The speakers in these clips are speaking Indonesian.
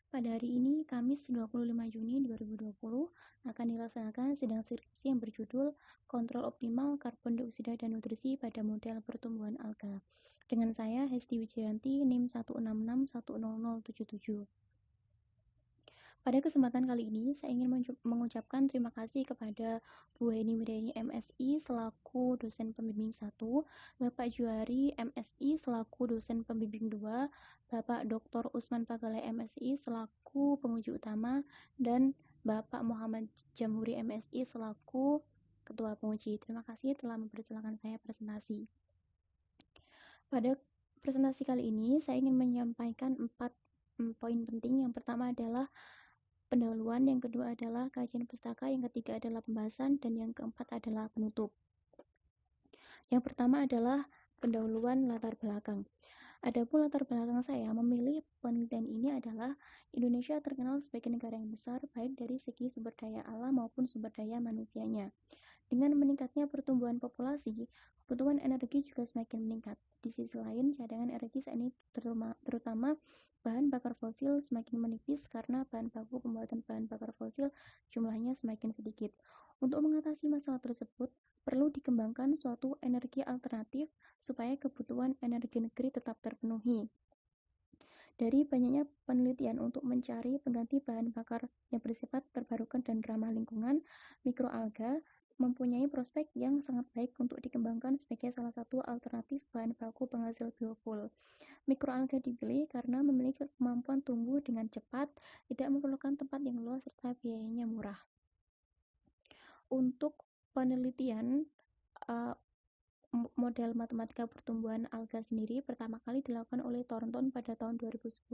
Pada hari ini, Kamis 25 Juni 2020, akan dilaksanakan sidang skripsi yang berjudul Kontrol Optimal Karbon Dioksida dan Nutrisi pada Model Pertumbuhan Alga. Dengan saya, Hesti Wijayanti, NIM 166100077. Pada kesempatan kali ini, saya ingin mengucapkan terima kasih kepada Bu Heni Widiani MSI selaku dosen pembimbing 1, Bapak Juari MSI selaku dosen pembimbing 2, Bapak Dr. Usman Pagalai MSI selaku penguji utama, dan Bapak Muhammad Jamhuri MSI selaku ketua penguji. Terima kasih telah mempersilahkan saya presentasi. Pada presentasi kali ini, saya ingin menyampaikan 4 poin penting. Yang pertama adalah pendahuluan, yang kedua adalah kajian pustaka, yang ketiga adalah pembahasan, dan yang keempat adalah penutup. Yang pertama adalah pendahuluan latar belakang. Adapun latar belakang saya memilih penelitian ini adalah Indonesia terkenal sebagai negara yang besar baik dari segi sumber daya alam maupun sumber daya manusianya. Dengan meningkatnya pertumbuhan populasi, kebutuhan energi juga semakin meningkat. Di sisi lain, cadangan energi saat ini terutama bahan bakar fosil semakin menipis karena bahan baku pembuatan bahan bakar fosil jumlahnya semakin sedikit. Untuk mengatasi masalah tersebut, perlu dikembangkan suatu energi alternatif supaya kebutuhan energi negeri tetap terpenuhi. Dari banyaknya penelitian untuk mencari pengganti bahan bakar yang bersifat terbarukan dan ramah lingkungan, mikroalga mempunyai prospek yang sangat baik untuk dikembangkan sebagai salah satu alternatif bahan baku penghasil biofuel. Mikroalga dipilih karena memiliki kemampuan tumbuh dengan cepat, tidak memerlukan tempat yang luas, serta biayanya murah. Untuk penelitian model matematika pertumbuhan alga sendiri pertama kali dilakukan oleh Thornton pada tahun 2010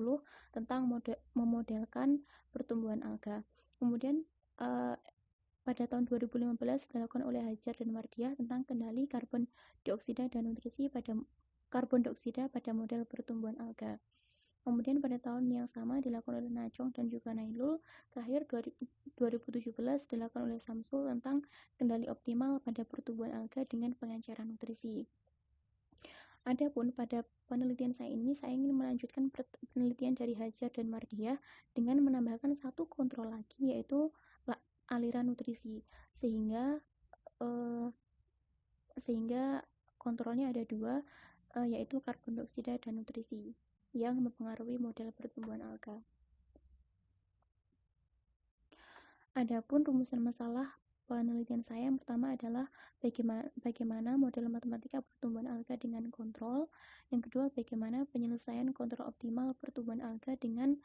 tentang memodelkan pertumbuhan alga. Kemudian pada tahun 2015 dilakukan oleh Hajar dan Mardiah tentang kendali karbon dioksida dan nutrisi pada model pertumbuhan alga. Kemudian pada tahun yang sama dilakukan oleh Najong dan juga Nailul. Terakhir 2017 dilakukan oleh Samsul tentang kendali optimal pada pertumbuhan alga dengan pengenceran nutrisi. Adapun pada penelitian saya ini, saya ingin melanjutkan penelitian dari Hajar dan Mardiah dengan menambahkan satu kontrol lagi, yaitu aliran nutrisi, sehingga kontrolnya ada dua, yaitu karbon dioksida dan nutrisi yang mempengaruhi model pertumbuhan alga. Adapun rumusan masalah penelitian saya yang pertama adalah bagaimana model matematika pertumbuhan alga dengan kontrol. Yang kedua, bagaimana penyelesaian kontrol optimal pertumbuhan alga dengan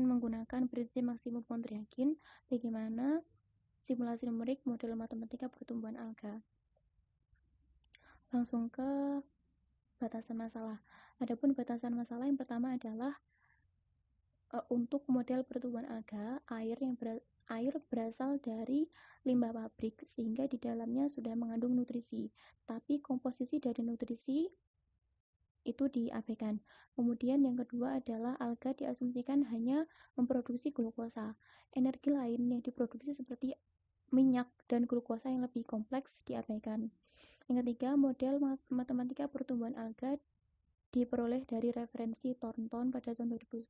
menggunakan prinsip maksimum Pontryagin. Bagaimana simulasi numerik model matematika pertumbuhan alga. Langsung ke batasan masalah. Adapun batasan masalah yang pertama adalah untuk model pertumbuhan alga, air berasal dari limbah pabrik sehingga di dalamnya sudah mengandung nutrisi. Tapi komposisi dari nutrisi itu diabaikan. Kemudian yang kedua adalah alga diasumsikan hanya memproduksi glukosa. Energi lain yang diproduksi seperti minyak dan glukosa yang lebih kompleks diabaikan. Yang ketiga, model matematika pertumbuhan alga diperoleh dari referensi Thornton pada tahun 2010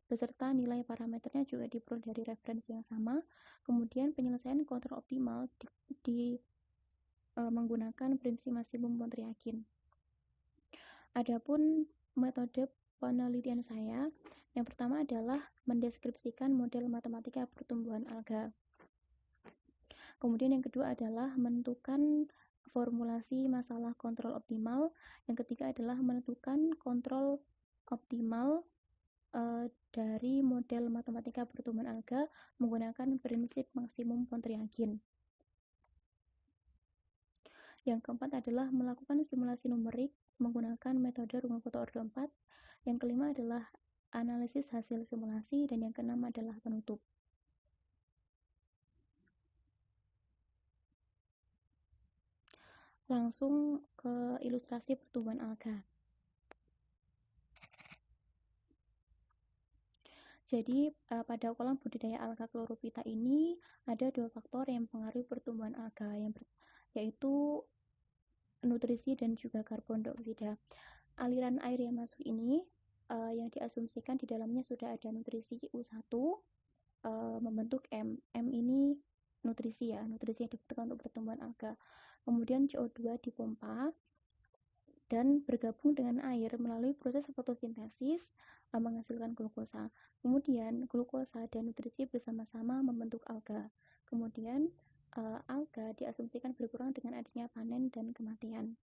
beserta nilai parameternya juga diperoleh dari referensi yang sama. Kemudian penyelesaian kontrol optimal menggunakan prinsip maksimum Pontryagin. Adapun metode penelitian saya, yang pertama adalah mendeskripsikan model matematika pertumbuhan alga. Kemudian yang kedua adalah menentukan formulasi masalah kontrol optimal. Yang ketiga adalah menentukan kontrol optimal dari model matematika pertumbuhan alga menggunakan prinsip maksimum Pontryagin. Yang keempat adalah melakukan simulasi numerik menggunakan metode rumah foto ordo 4. Yang kelima adalah analisis hasil simulasi, dan yang keenam adalah penutup. Langsung ke ilustrasi pertumbuhan alga. Jadi pada kolam budidaya alga chlorophyta ini ada dua faktor yang mempengaruhi pertumbuhan alga, yaitu nutrisi dan juga karbon dioksida. Aliran air yang masuk ini yang diasumsikan di dalamnya sudah ada nutrisi U1 membentuk M. M ini nutrisi ya, nutrisi yang dibutuhkan untuk pertumbuhan alga. Kemudian CO2 dipompa dan bergabung dengan air melalui proses fotosintesis menghasilkan glukosa. Kemudian glukosa dan nutrisi bersama-sama membentuk alga. Kemudian alga diasumsikan berkurang dengan adanya panen dan kematian.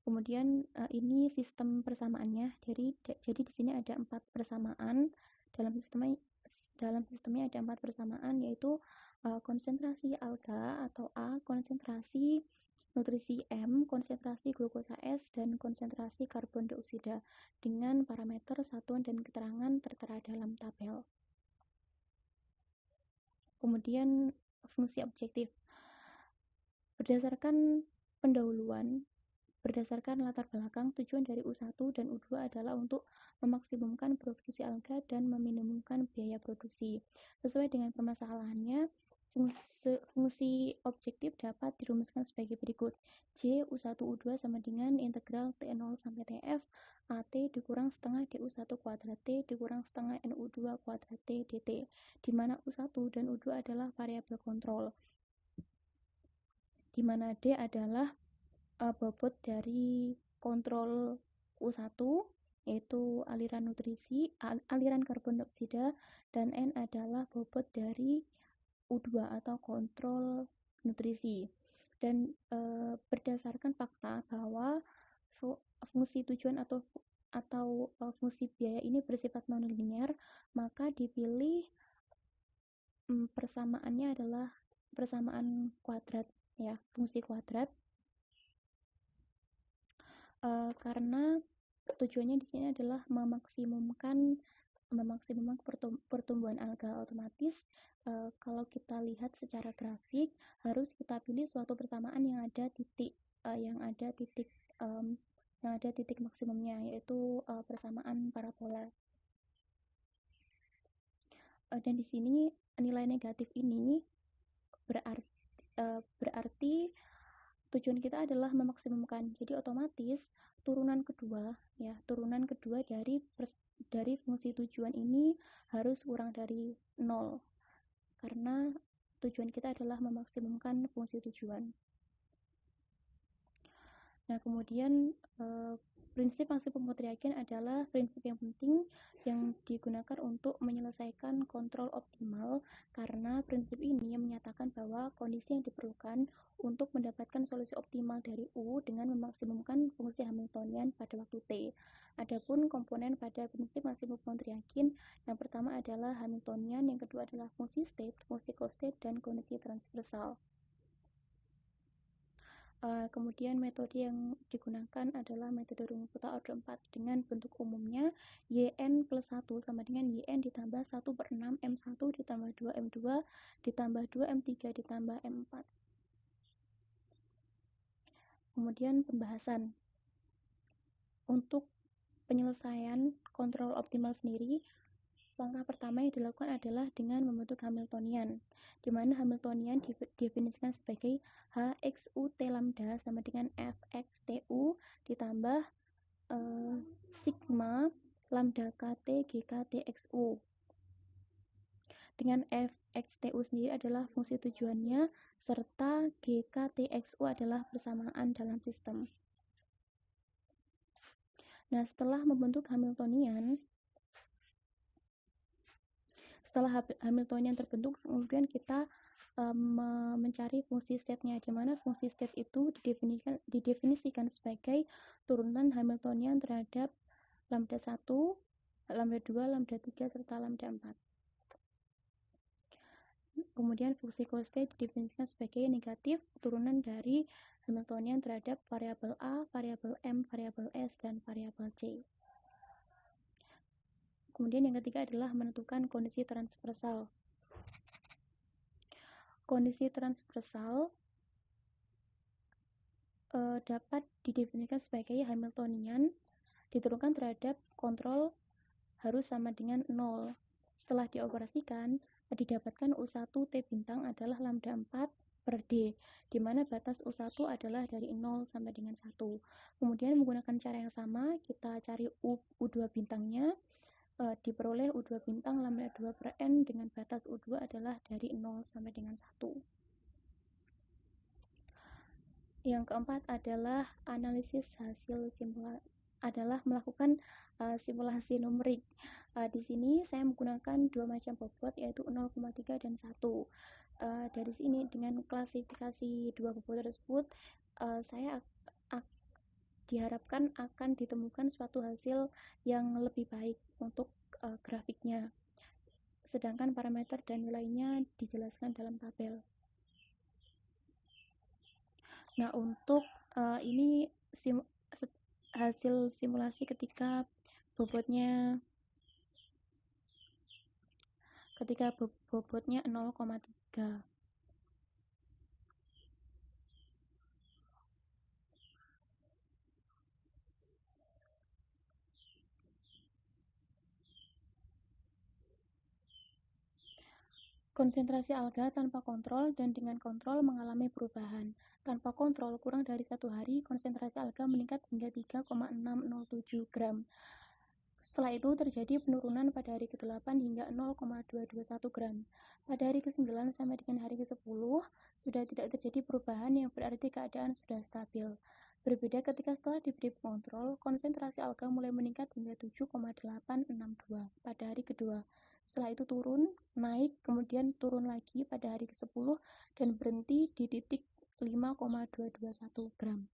Kemudian ini sistem persamaannya. Jadi di sini ada 4 persamaan. Dalam sistemnya ada 4 persamaan, yaitu konsentrasi alga atau A, konsentrasi nutrisi M, konsentrasi glukosa S, dan konsentrasi karbon dioksida dengan parameter satuan dan keterangan tertera dalam tabel. Kemudian fungsi objektif. Berdasarkan pendahuluan, berdasarkan latar belakang, tujuan dari U1 dan U2 adalah untuk memaksimumkan produksi alga dan meminimumkan biaya produksi. Sesuai dengan permasalahannya, fungsi objektif dapat dirumuskan sebagai berikut. J U1 U2 sama dengan integral T0 sampai TF AT dikurang setengah DU1 kuadrat T dikurang setengah NU2 kuadrat T dt, di mana U1 dan U2 adalah variabel kontrol, di mana D adalah bobot dari kontrol U1, yaitu aliran nutrisi, aliran karbon dioksida, dan N adalah bobot dari U2 atau kontrol nutrisi. Dan berdasarkan fakta bahwa fungsi tujuan atau fungsi biaya ini bersifat non-linear, maka dipilih persamaannya adalah persamaan kuadrat ya, fungsi kuadrat. Karena tujuannya di sini adalah memaksimumkan pertumbuhan alga. Otomatis kalau kita lihat secara grafik, harus kita pilih suatu persamaan yang ada titik maksimumnya, yaitu persamaan parabola. Dan di sini nilai negatif ini berarti tujuan kita adalah memaksimumkan. Jadi otomatis turunan kedua dari fungsi tujuan ini harus kurang dari 0, karena tujuan kita adalah memaksimumkan fungsi tujuan. Nah, kemudian prinsip maksimum mutlak adalah prinsip yang penting yang digunakan untuk menyelesaikan kontrol optimal, karena prinsip ini menyatakan bahwa kondisi yang diperlukan untuk mendapatkan solusi optimal dari U dengan memaksimumkan fungsi Hamiltonian pada waktu T. Adapun komponen pada prinsip maksimum mutlak yang pertama adalah Hamiltonian, yang kedua adalah fungsi state, fungsi costate, dan kondisi transversal. Kemudian metode yang digunakan adalah metode Runge-Kutta order 4 dengan bentuk umumnya YN plus 1 sama dengan YN ditambah 1/6 M1 ditambah 2 M2 ditambah 2 M3 ditambah M4. Kemudian pembahasan. Untuk penyelesaian kontrol optimal sendiri, langkah pertama yang dilakukan adalah dengan membentuk Hamiltonian, di mana Hamiltonian didefinisikan sebagai HXU T lambda sama dengan FXTU ditambah sigma lambda KT GK TXU. Dengan FXTU sendiri adalah fungsi tujuannya, serta GK TXU adalah persamaan dalam sistem. Nah, setelah membentuk Hamiltonian, setelah Hamiltonian terbentuk, kemudian kita mencari fungsi state-nya, di mana fungsi state itu didefinisikan sebagai turunan Hamiltonian terhadap lambda 1, lambda 2, lambda 3, serta lambda 4. Kemudian fungsi costate didefinisikan sebagai negatif turunan dari Hamiltonian terhadap variabel A, variabel M, variabel S, dan variabel C. Kemudian yang ketiga adalah menentukan kondisi transversal. Kondisi transversal dapat didefinisikan sebagai Hamiltonian diturunkan terhadap kontrol harus sama dengan 0. Setelah dioperasikan, didapatkan U1 T bintang adalah lambda 4 per D, di mana batas U1 adalah dari 0 sampai dengan 1. Kemudian menggunakan cara yang sama, kita cari U2 bintangnya, diperoleh U2 bintang lambda 2 per N dengan batas U2 adalah dari 0 sampai dengan 1. Yang keempat adalah analisis hasil melakukan simulasi numerik. Di sini saya menggunakan dua macam bobot, yaitu 0,3 dan 1. Dari sini dengan klasifikasi dua bobot tersebut, saya diharapkan akan ditemukan suatu hasil yang lebih baik untuk grafiknya. Sedangkan parameter dan nilainya dijelaskan dalam tabel. Nah, untuk ini hasil simulasi ketika bobotnya 0,3. Konsentrasi alga tanpa kontrol dan dengan kontrol mengalami perubahan. Tanpa kontrol, kurang dari 1 hari, konsentrasi alga meningkat hingga 3,607 gram. Setelah itu terjadi penurunan pada hari ke-8 hingga 0,221 gram. Pada hari ke-9 sampai dengan hari ke-10, sudah tidak terjadi perubahan yang berarti keadaan sudah stabil. Berbeda ketika setelah diberi kontrol, konsentrasi alga mulai meningkat hingga 7,862 pada hari kedua. Setelah itu turun, naik, kemudian turun lagi pada hari ke-10 dan berhenti di titik 5,221 gram.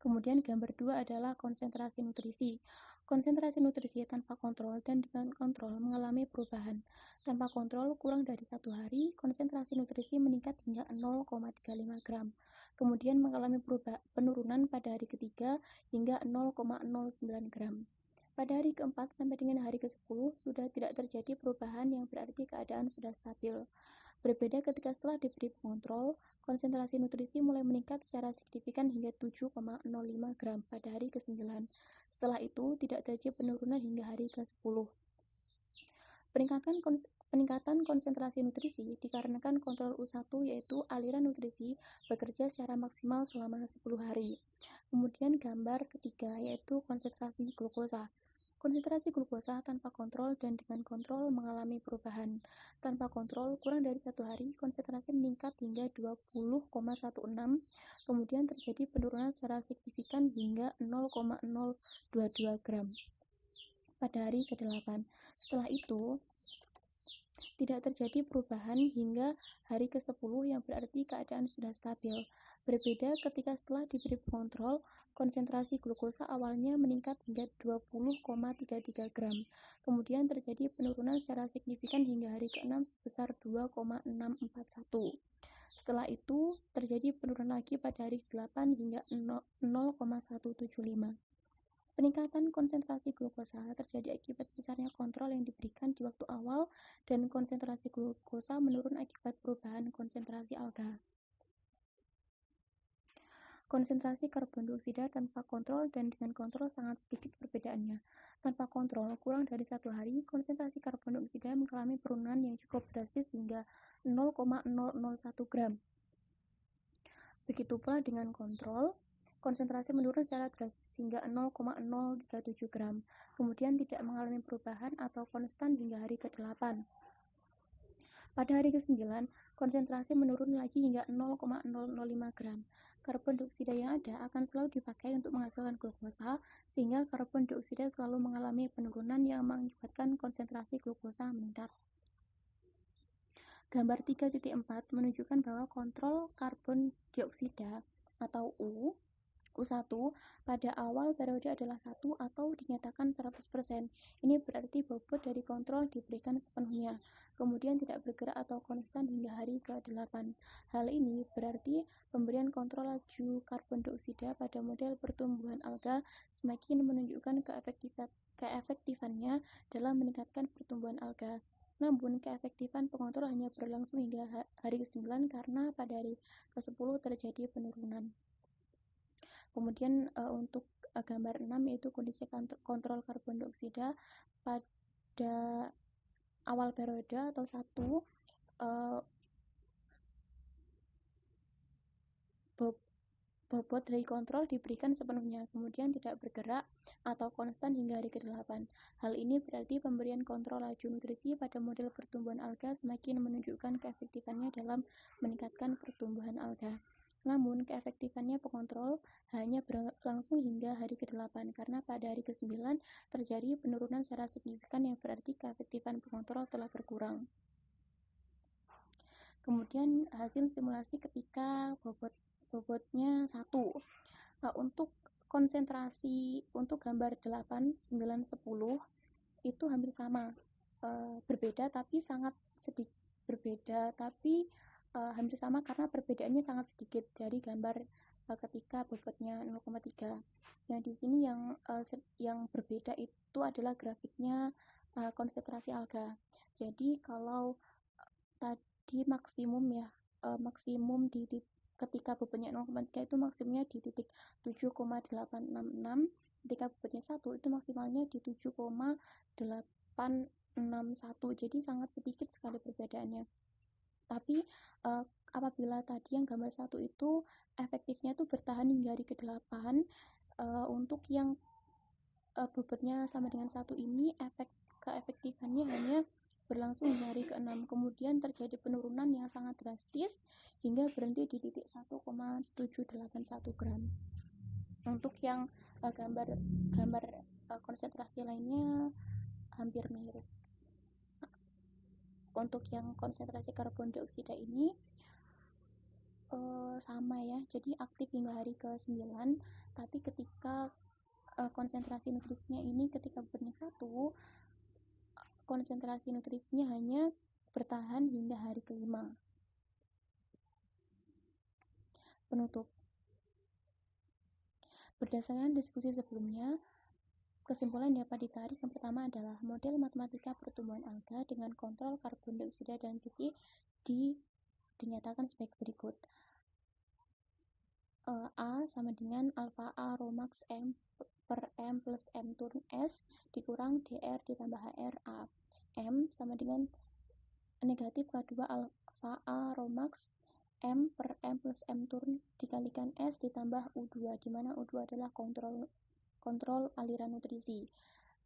Kemudian gambar 2 adalah konsentrasi nutrisi. Konsentrasi nutrisi tanpa kontrol dan dengan kontrol mengalami perubahan. Tanpa kontrol kurang dari 1 hari, konsentrasi nutrisi meningkat hingga 0,35 gram. Kemudian mengalami penurunan pada hari ketiga hingga 0,09 gram. Pada hari keempat sampai dengan hari ke-10 sudah tidak terjadi perubahan yang berarti keadaan sudah stabil. Berbeda ketika setelah diberi pengontrol, konsentrasi nutrisi mulai meningkat secara signifikan hingga 7,05 gram pada hari ke-9. Setelah itu tidak terjadi penurunan hingga hari ke-10. Peningkatan konsentrasi nutrisi dikarenakan kontrol U1, yaitu aliran nutrisi bekerja secara maksimal selama 10 hari. Kemudian gambar ketiga yaitu konsentrasi glukosa. Konsentrasi glukosa tanpa kontrol dan dengan kontrol mengalami perubahan. Tanpa kontrol, kurang dari 1 hari, konsentrasi meningkat hingga 20,16, kemudian terjadi penurunan secara signifikan hingga 0,022 gram pada hari ke-8. Setelah itu, tidak terjadi perubahan hingga hari ke-10 yang berarti keadaan sudah stabil. Berbeda ketika setelah diberi pengontrol, konsentrasi glukosa awalnya meningkat hingga 20,33 gram. Kemudian terjadi penurunan secara signifikan hingga hari ke-6 sebesar 2,641. Setelah itu terjadi penurunan lagi pada hari ke-8 hingga 0,175. Peningkatan konsentrasi glukosa terjadi akibat besarnya kontrol yang diberikan di waktu awal dan konsentrasi glukosa menurun akibat perubahan konsentrasi alga. Konsentrasi karbon dioksida tanpa kontrol dan dengan kontrol sangat sedikit perbedaannya. Tanpa kontrol, kurang dari 1 hari, konsentrasi karbon dioksida mengalami penurunan yang cukup drastis hingga 0,001 gram. Begitu pula dengan kontrol, konsentrasi menurun secara drastis hingga 0,037 gram, kemudian tidak mengalami perubahan atau konstan hingga hari ke-8. Pada hari ke-9, konsentrasi menurun lagi hingga 0,005 gram. Karbon dioksida yang ada akan selalu dipakai untuk menghasilkan glukosa, sehingga karbon dioksida selalu mengalami penurunan yang mengakibatkan konsentrasi glukosa meningkat. Gambar 3.4 menunjukkan bahwa kontrol karbon dioksida atau U1 pada awal periode adalah 1 atau dinyatakan 100%. Ini berarti bobot dari kontrol diberikan sepenuhnya, kemudian tidak bergerak atau konstan hingga hari ke-8. Hal ini berarti pemberian kontrol laju karbon dioksida pada model pertumbuhan alga semakin menunjukkan keefektifannya dalam meningkatkan pertumbuhan alga. Namun, keefektifan pengontrol hanya berlangsung hingga hari ke-9 karena pada hari ke-10 terjadi penurunan. Kemudian untuk gambar 6 yaitu kondisi kontrol karbon dioksida pada awal periode atau 1 bobot dari kontrol diberikan sepenuhnya, kemudian tidak bergerak atau konstan hingga hari ke-8. Hal ini berarti pemberian kontrol laju nutrisi pada model pertumbuhan alga semakin menunjukkan keefektifannya dalam meningkatkan pertumbuhan alga. Namun, keefektifannya pengontrol hanya berlangsung hingga hari ke-8 karena pada hari ke-9 terjadi penurunan secara signifikan yang berarti keefektifan pengontrol telah berkurang. Kemudian hasil simulasi ketika bobotnya 1. Untuk konsentrasi untuk gambar 8, 9, 10 itu hampir sama, berbeda tapi sangat sedikit berbeda tapi hampir sama karena perbedaannya sangat sedikit dari gambar ketika bobotnya 0,3. Yang di sini yang berbeda itu adalah grafiknya konsentrasi alga. Jadi kalau tadi maksimum ya, maksimum di ketika bobotnya 0,3 itu maksimumnya di titik 7,866, ketika bobotnya 1 itu maksimalnya di 7,861, jadi sangat sedikit sekali perbedaannya. Tapi apabila tadi yang gambar 1 itu efektifnya itu bertahan hingga hari ke-8, untuk yang bobotnya sama dengan 1 ini keefektifannya hanya berlangsung di hari ke-6, kemudian terjadi penurunan yang sangat drastis hingga berhenti di titik 1,781 gram. Untuk yang gambar konsentrasi lainnya hampir mirip. Untuk yang konsentrasi karbon dioksida ini sama ya, jadi aktif hingga hari ke-9, tapi ketika konsentrasi nutrisinya ini ketika bobotnya 1, konsentrasi nutrisinya hanya bertahan hingga hari ke-5. Penutup. Berdasarkan diskusi sebelumnya, kesimpulan dapat ditarik yang pertama adalah model matematika pertumbuhan alga dengan kontrol karbon dioksida dan besi dinyatakan sebagai berikut. A sama dengan alpha A rho max M per M plus M turn S dikurang DR ditambah HR A. M sama dengan negatif K2 alpha A rho max M per M plus M turn dikalikan S ditambah U2, di mana U2 adalah kontrol aliran nutrisi.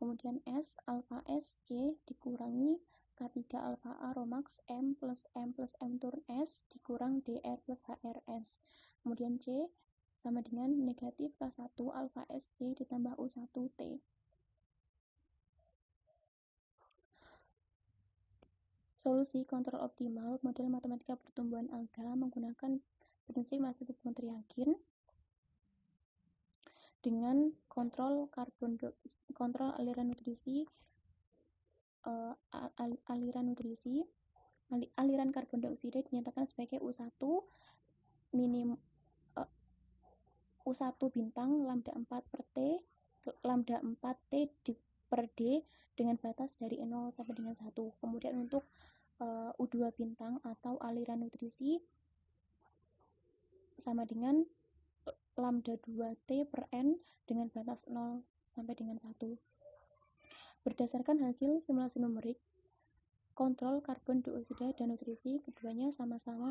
Kemudian S alpha S C dikurangi K3 alpha A rho max M plus M turn S dikurang DR plus HRS. Kemudian C sama dengan negatif K1 alpha SC ditambah U1T. Solusi kontrol optimal model matematika pertumbuhan alga menggunakan prinsip masih Triakin dengan kontrol aliran nutrisi, aliran karbon dioksida dinyatakan sebagai U1 U1 bintang lambda 4 per T lambda 4 T per D dengan batas dari 0 sampai dengan 1. Kemudian untuk U2 bintang atau aliran nutrisi sama dengan lambda 2T per N dengan batas 0 sampai dengan 1. Berdasarkan hasil simulasi numerik, kontrol karbon dioksida dan nutrisi keduanya sama-sama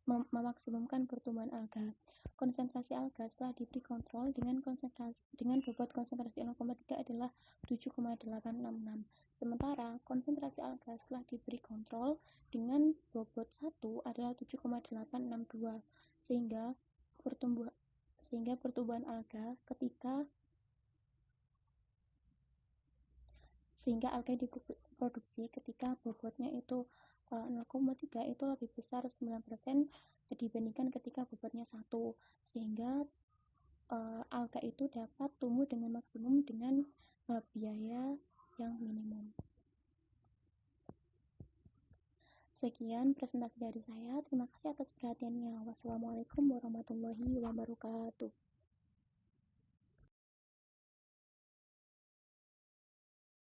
memaksimumkan pertumbuhan alga. Konsentrasi alga setelah diberi kontrol dengan bobot konsentrasi 0,3 adalah 7,866. Sementara konsentrasi alga setelah diberi kontrol dengan bobot 1 adalah 7,862. Sehingga pertumbuhan alga sehingga alga diproduksi ketika bobotnya itu 0,3 itu lebih besar 9% dibandingkan ketika bobotnya 1, sehingga alga itu dapat tumbuh dengan maksimum dengan biaya yang minimum. Sekian presentasi dari saya. Terima kasih atas perhatiannya. Wassalamualaikum warahmatullahi wabarakatuh.